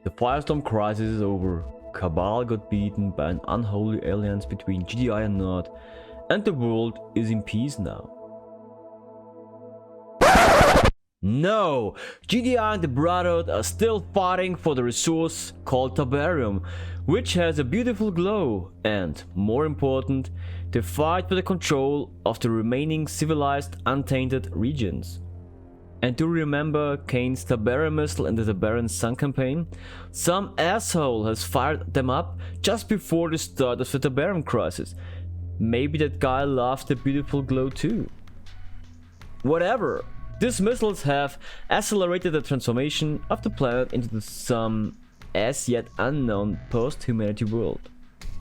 The Firestorm crisis is over, Cabal got beaten by an unholy alliance between GDI and Nord, and the world is in peace now. No! GDI and the Brotherhood are still fighting for the resource called Tiberium, which has a beautiful glow, and, more important, they fight for the control of the remaining civilized, untainted regions. And do you remember Kane's Tiberium missile in the Tiberian Sun campaign? Some asshole has fired them up just before the start of the Tiberium crisis. Maybe that guy loved the beautiful glow too. Whatever. These missiles have accelerated the transformation of the planet into some as yet unknown post-humanity world.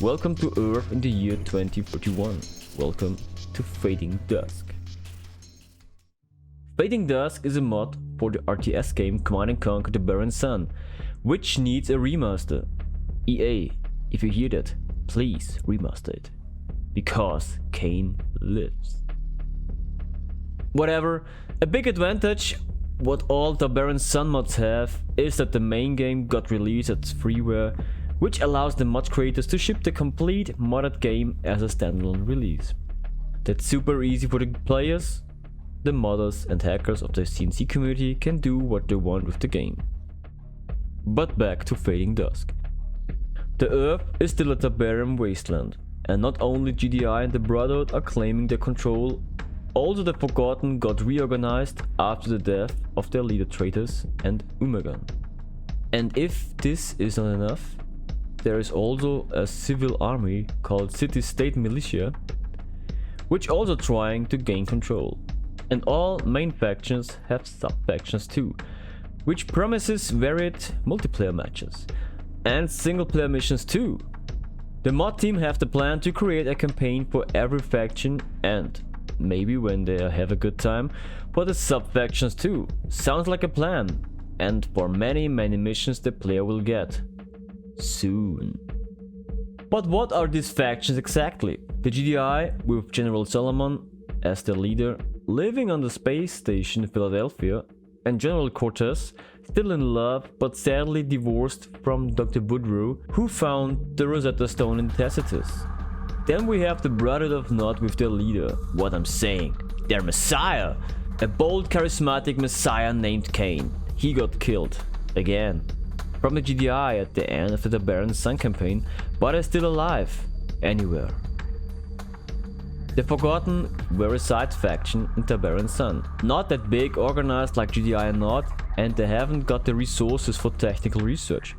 Welcome to Earth in the year 2041. Welcome to Fading Dusk. Fading Dusk is a mod for the RTS game Command & Conquer Tiberian Sun, which needs a remaster. EA, if you hear that, please remaster it. Because Kane lives. Whatever, a big advantage what all Tiberian Sun mods have is that the main game got released as freeware, which allows the mod creators to ship the complete modded game as a standalone release. That's super easy for the players. The modders and hackers of the CNC community can do what they want with the game. But back to Fading Dusk. The Earth is still a Tiberium wasteland, and not only GDI and the Brotherhood are claiming their control, also the Forgotten got reorganized after the death of their leader Traitors and Umagan. And if this is not enough, there is also a civil army called City-State Militia, which also trying to gain control. And all main factions have sub-factions too, which promises varied multiplayer matches. And single-player missions too. The mod team have the plan to create a campaign for every faction and, maybe when they have a good time, for the sub-factions too. Sounds like a plan. And for many missions the player will get. Soon. But what are these factions exactly? The GDI, with General Solomon as their leader, living on the space station Philadelphia, and General Cortez, still in love but sadly divorced from Dr. Woodrow, who found the Rosetta Stone in Tacitus. Then we have the Brotherhood of Nod with their leader, what I'm saying, their messiah, a bold charismatic messiah named Kane. He got killed, again, from the GDI at the end of the Tiberian Sun campaign, but is still alive, anywhere. The Forgotten were a side faction in Tiberian Sun, not that big organized like GDI and Nod, and they haven't got the resources for technical research.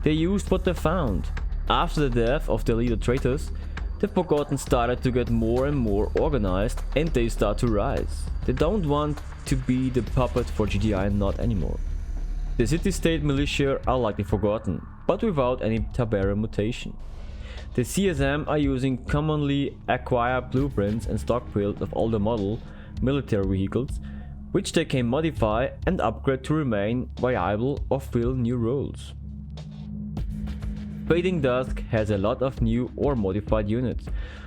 They used what they found. After the death of their leader Traitors, the Forgotten started to get more and more organized and they start to rise. They don't want to be the puppet for GDI and Nod anymore. The City-State Militia are like the Forgotten, but without any Tiberium mutation. The CSM are using commonly acquired blueprints and stockpiles of older model military vehicles, which they can modify and upgrade to remain viable or fill new roles. Fading Dusk has a lot of new or modified units.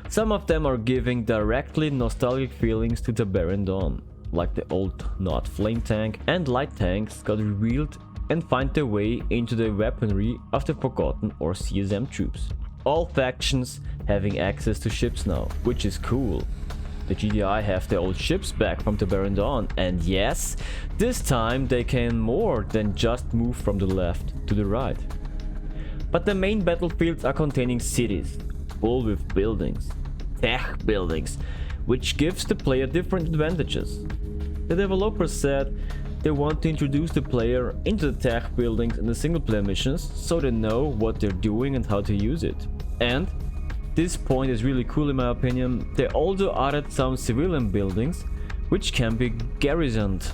Some of them are giving directly nostalgic feelings to Tiberian Dawn, like the old Nod flame tank and light tanks got revealed and find their way into the weaponry of the Forgotten or CSM troops. All factions having access to ships now, which is cool. The GDI have their old ships back from Tiberian Dawn, and yes, this time they can more than just move from the left to the right. But the main battlefields are containing cities, full with buildings, tech buildings, which gives the player different advantages. The developers said they want to introduce the player into the tech buildings in the single player missions so they know what they're doing and how to use it. And this point is really cool in my opinion, they also added some civilian buildings which can be garrisoned.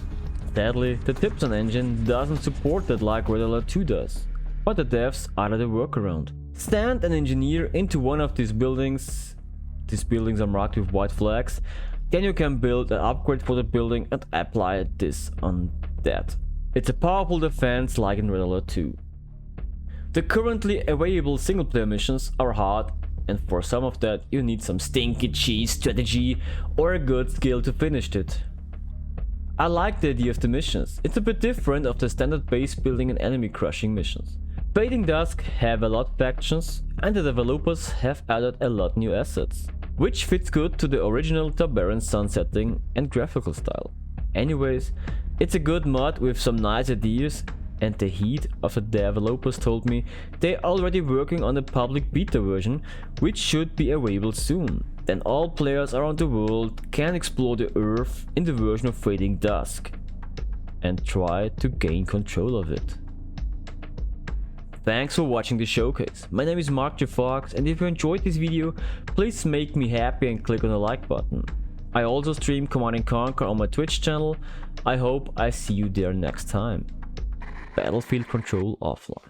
Sadly, the Tipson engine doesn't support that like Red Alert 2 does, but the devs added a workaround. Stand an engineer into one of these buildings are marked with white flags. Then you can build an upgrade for the building and apply this on that. It's a powerful defense like in Red Alert 2. The currently available single player missions are hard, and for some of that you need some stinky cheese strategy or a good skill to finish it. I like the idea of the missions. It's a bit different of the standard base building and enemy crushing missions. Fading Dusk have a lot of factions, and the developers have added a lot new assets, which fits good to the original Tiberian Sun setting and graphical style. Anyways, it's a good mod with some nice ideas, and the heat of the developers told me they're already working on a public beta version, which should be available soon. Then all players around the world can explore the Earth in the version of Fading Dusk and try to gain control of it. Thanks for watching the showcase. My name is MarkJFox, and if you enjoyed this video, please make me happy and click on the like button. I also stream Command & Conquer on my Twitch channel. I hope I see you there next time. Battlefield Control offline.